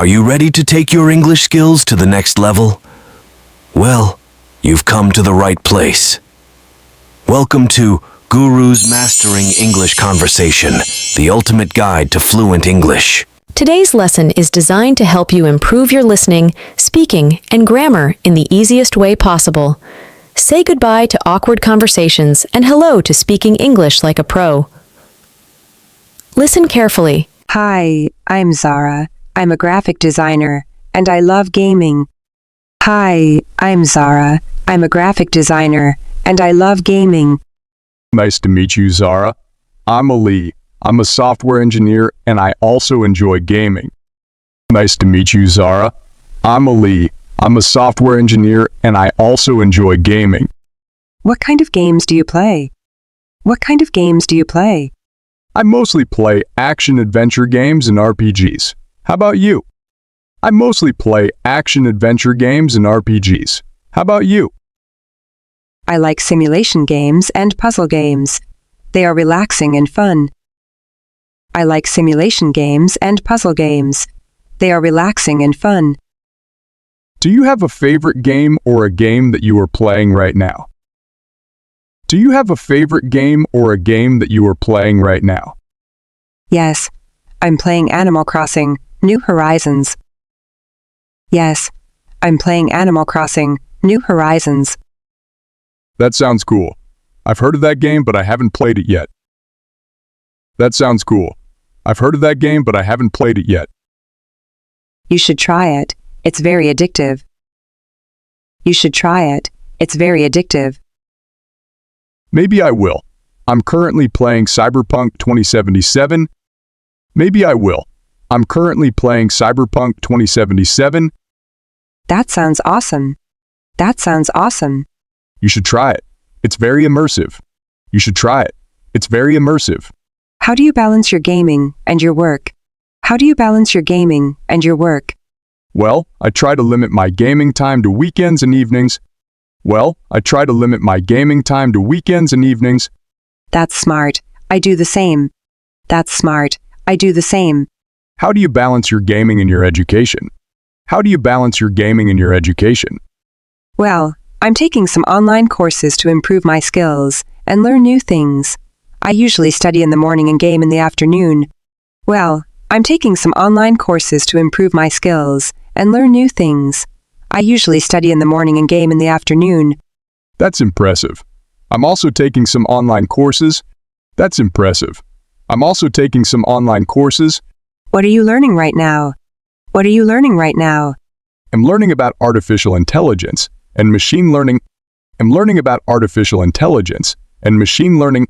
Are you ready to take your English skills to the next level? Well, you've come to the right place. Welcome to Guru's Mastering English Conversation, the ultimate guide to fluent English. Today's lesson is designed to help you improve your listening, speaking, and grammar in the easiest way possible. Say goodbye to awkward conversations and hello to speaking English like a pro. Listen carefully. Hi, I'm Zara. I'm a graphic designer, and I love gaming. Hi, I'm Zara. I'm a graphic designer, and I love gaming. Nice to meet you, Zara. I'm Ali. I'm a software engineer, and I also enjoy gaming. Nice to meet you, Zara. I'm Ali. I'm a software engineer, and I also enjoy gaming. What kind of games do you play? What kind of games do you play? I mostly play action-adventure games and RPGs. How about you? I mostly play action-adventure games and RPGs. How about you? I like simulation games and puzzle games. They are relaxing and fun. I like simulation games and puzzle games. They are relaxing and fun. Do you have a favorite game or a game that you are playing right now? Do you have a favorite game or a game that you are playing right now? Yes, I'm playing Animal Crossing, New Horizons. Yes, I'm playing Animal Crossing, New Horizons. That sounds cool. I've heard of that game, but I haven't played it yet. That sounds cool. I've heard of that game, but I haven't played it yet. You should try it. It's very addictive. You should try it. It's very addictive. Maybe I will. I'm currently playing Cyberpunk 2077. Maybe I will. I'm currently playing Cyberpunk 2077. That sounds awesome. That sounds awesome. You should try it. It's very immersive. You should try it. It's very immersive. How do you balance your gaming and your work? How do you balance your gaming and your work? Well, I try to limit my gaming time to weekends and evenings. That's smart. I do the same. That's smart. I do the same. How do you balance your gaming and your education? How do you balance your gaming and your education? Well, I'm taking some online courses to improve my skills and learn new things. I usually study in the morning and game in the afternoon. Well, I'm taking some online courses to improve my skills and learn new things. I usually study in the morning and game in the afternoon. That's impressive. I'm also taking some online courses. That's impressive. I'm also taking some online courses. What are you learning right now? What are you learning right now? I'm learning about artificial intelligence and machine learning. I'm learning about artificial intelligence and machine learning.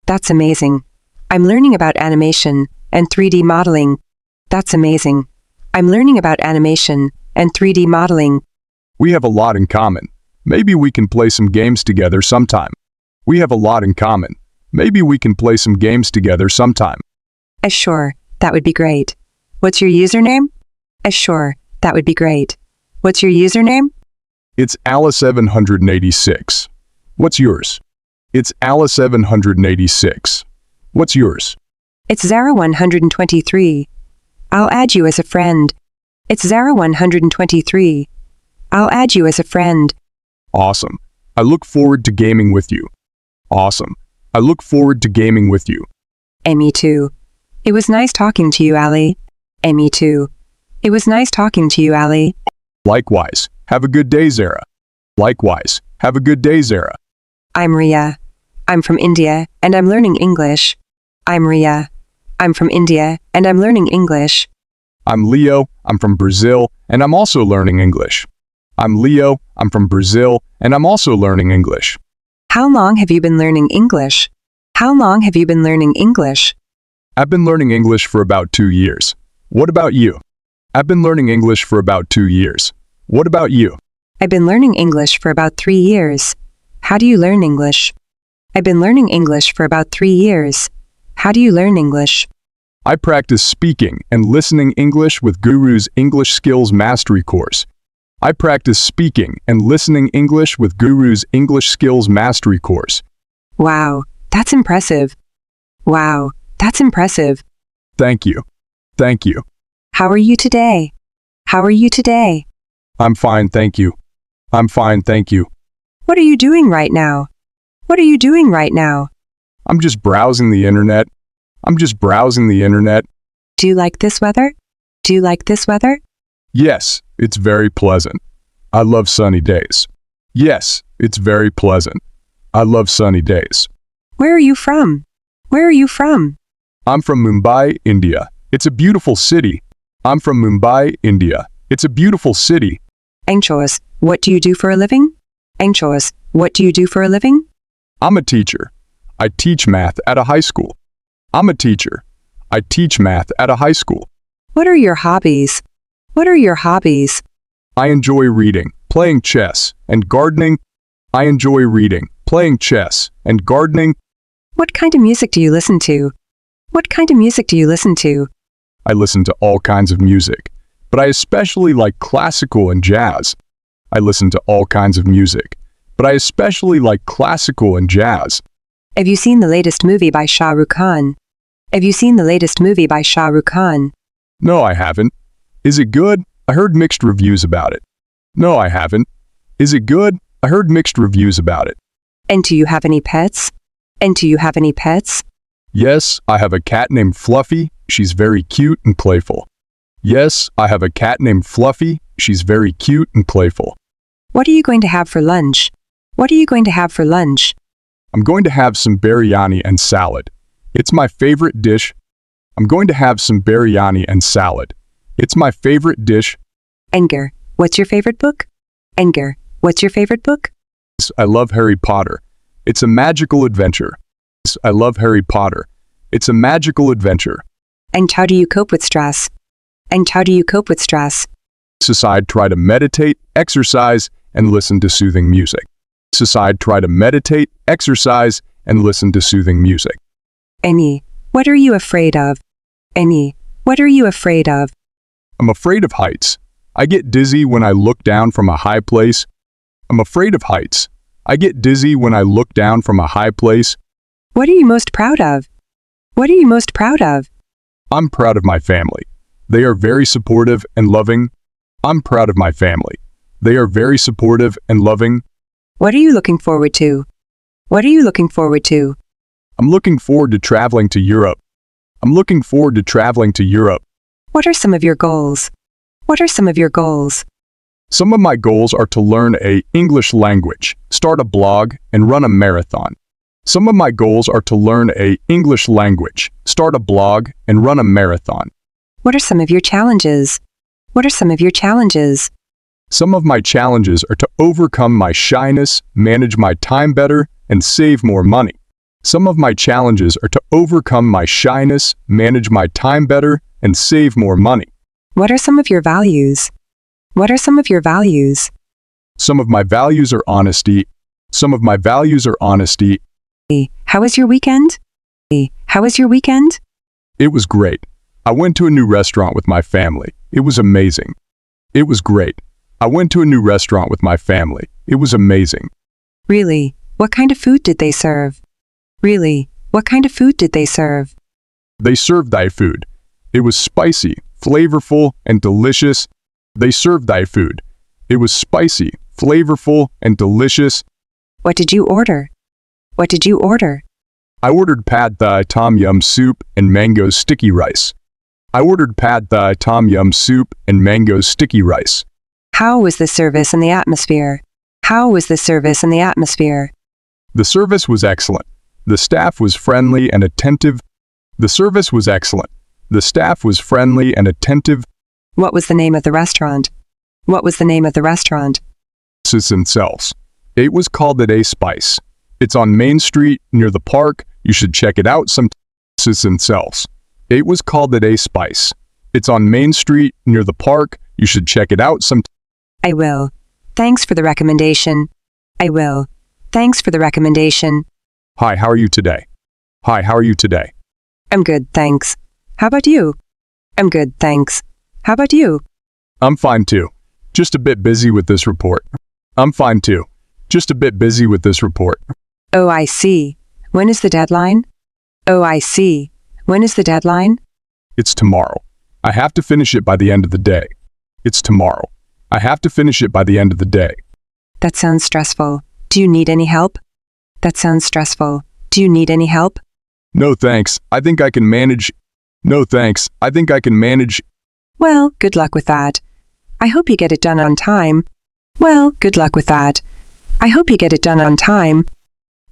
That's amazing. I'm learning about animation and 3D modeling. That's amazing. I'm learning about animation and 3D modeling. We have a lot in common. Maybe we can play some games together sometime. We have a lot in common. Maybe we can play some games together sometime. Sure, that would be great. What's your username? Sure, that would be great. What's your username? It's Alice786. What's yours? It's Alice786. What's yours? It's Zara123. I'll add you as a friend. It's Zara123. I'll add you as a friend. Awesome. I look forward to gaming with you. Awesome. I look forward to gaming with you. Me too. It was nice talking to you, Ali. Me too. It was nice talking to you, Ali. Likewise. Have a good day, Zara. Likewise. Have a good day, Zara. I'm Ria. I'm from India, and I'm learning English. I'm Ria. I'm from India, and I'm learning English. I'm Leo. I'm from Brazil, and I'm also learning English. I'm Leo. I'm from Brazil, and I'm also learning English. How long have you been learning English? How long have you been learning English? I've been learning English for about 2 years. What about you? I've been learning English for about 2 years. What about you? I've been learning English for about 3 years. How do you learn English? I've been learning English for about 3 years. How do you learn English? I practice speaking and listening English with Guru's English Skills Mastery course. I practice speaking and listening English with Guru's English Skills Mastery course. Wow, that's impressive. Wow, that's impressive. Thank you. Thank you. How are you today? How are you today? I'm fine, thank you. I'm fine, thank you. What are you doing right now? What are you doing right now? I'm just browsing the internet. I'm just browsing the internet. Do you like this weather? Do you like this weather? Yes, it's very pleasant. I love sunny days. Yes, it's very pleasant. I love sunny days. Where are you from? Where are you from? I'm from Mumbai, India. It's a beautiful city. I'm from Mumbai, India. It's a beautiful city. Anxious, what do you do for a living? Anxious, what do you do for a living? I'm a teacher. I teach math at a high school. I'm a teacher. I teach math at a high school. What are your hobbies? What are your hobbies? I enjoy reading, playing chess, and gardening. I enjoy reading, playing chess, and gardening. What kind of music do you listen to? What kind of music do you listen to? I listen to all kinds of music, but I especially like classical and jazz. I listen to all kinds of music, but I especially like classical and jazz. Have you seen the latest movie by Shah Rukh Khan? Have you seen the latest movie by Shah Rukh Khan? No, I haven't. Is it good? I heard mixed reviews about it. No, I haven't. Is it good? I heard mixed reviews about it. And do you have any pets? And do you have any pets? Yes, I have a cat named Fluffy. She's very cute and playful. Yes, I have a cat named Fluffy. She's very cute and playful. What are you going to have for lunch? What are you going to have for lunch? I'm going to have some biryani and salad. It's my favorite dish. I'm going to have some biryani and salad. It's my favorite dish. Edgar, what's your favorite book? Edgar, what's your favorite book? I love Harry Potter. It's a magical adventure. I love Harry Potter. It's a magical adventure. And how do you cope with stress? And how do you cope with stress? I'd try to meditate, exercise, and listen to soothing music. I'd try to meditate, exercise, and listen to soothing music. Annie, what are you afraid of? Annie, what are you afraid of? I'm afraid of heights. I get dizzy when I look down from a high place. I'm afraid of heights. I get dizzy when I look down from a high place. What are you most proud of? What are you most proud of? I'm proud of my family. They are very supportive and loving. I'm proud of my family. They are very supportive and loving. What are you looking forward to? What are you looking forward to? I'm looking forward to traveling to Europe. I'm looking forward to traveling to Europe. What are some of your goals? What are some of your goals? Some of my goals are to learn a English language, start a blog, and run a marathon. Some of my goals are to learn a English language, start a blog, and run a marathon. What are some of your challenges? What are some of your challenges? Some of my challenges are to overcome my shyness, manage my time better, and save more money. Some of my challenges are to overcome my shyness, manage my time better, and save more money. What are some of your values? What are some of your values? Some of my values are honesty. Some of my values are honesty. How was your weekend? How was your weekend? It was great. I went to a new restaurant with my family. It was amazing. It was great. I went to a new restaurant with my family. It was amazing. Really? What kind of food did they serve? Really? What kind of food did they serve? They served Thai food. It was spicy, flavorful, and delicious. They served Thai food. It was spicy, flavorful, and delicious. What did you order? What did you order? I ordered pad thai tom yum soup and mango sticky rice. I ordered pad thai tom yum soup and mango sticky rice. How was the service and the atmosphere? How was the service and the atmosphere? The service was excellent. The staff was friendly and attentive. The service was excellent. The staff was friendly and attentive. What was the name of the restaurant? What was the name of the restaurant? And Cells. It was called the Day Spice. It's on Main Street near the park. You should check it out some. And Cells. It was called the Day Spice. It's on Main Street near the park. You should check it out some. I will. Thanks for the recommendation. I will. Thanks for the recommendation. Hi, how are you today? Hi, how are you today? I'm good, thanks. How about you? I'm good, thanks. How about you? I'm fine too. Just a bit busy with this report. I'm fine too. Just a bit busy with this report. Oh, I see. When is the deadline? Oh, I see. When is the deadline? It's tomorrow. I have to finish it by the end of the day. It's tomorrow. I have to finish it by the end of the day. That sounds stressful. Do you need any help? That sounds stressful. Do you need any help? No thanks, I think I can manage. No thanks, I think I can manage. Well, good luck with that. I hope you get it done on time. Well, good luck with that. I hope you get it done on time.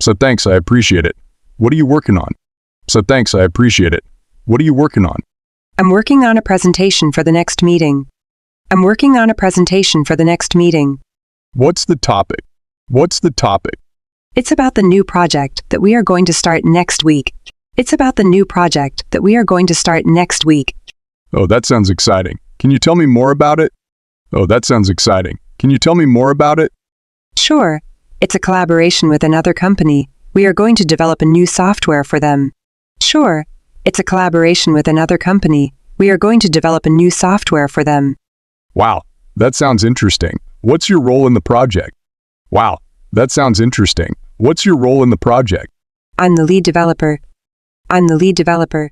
So thanks, I appreciate it. What are you working on? So thanks, I appreciate it. What are you working on? I'm working on a presentation for the next meeting. I'm working on a presentation for the next meeting. What's the topic? What's the topic? It's about the new project that we are going to start next week. It's about the new project that we are going to start next week. Oh, that sounds exciting. Can you tell me more about it? Oh, that sounds exciting. Can you tell me more about it? Sure. It's a collaboration with another company. We are going to develop a new software for them. Sure. It's a collaboration with another company. We are going to develop a new software for them. Wow, that sounds interesting. What's your role in the project? Wow, that sounds interesting. What's your role in the project? I'm the lead developer. I'm the lead developer.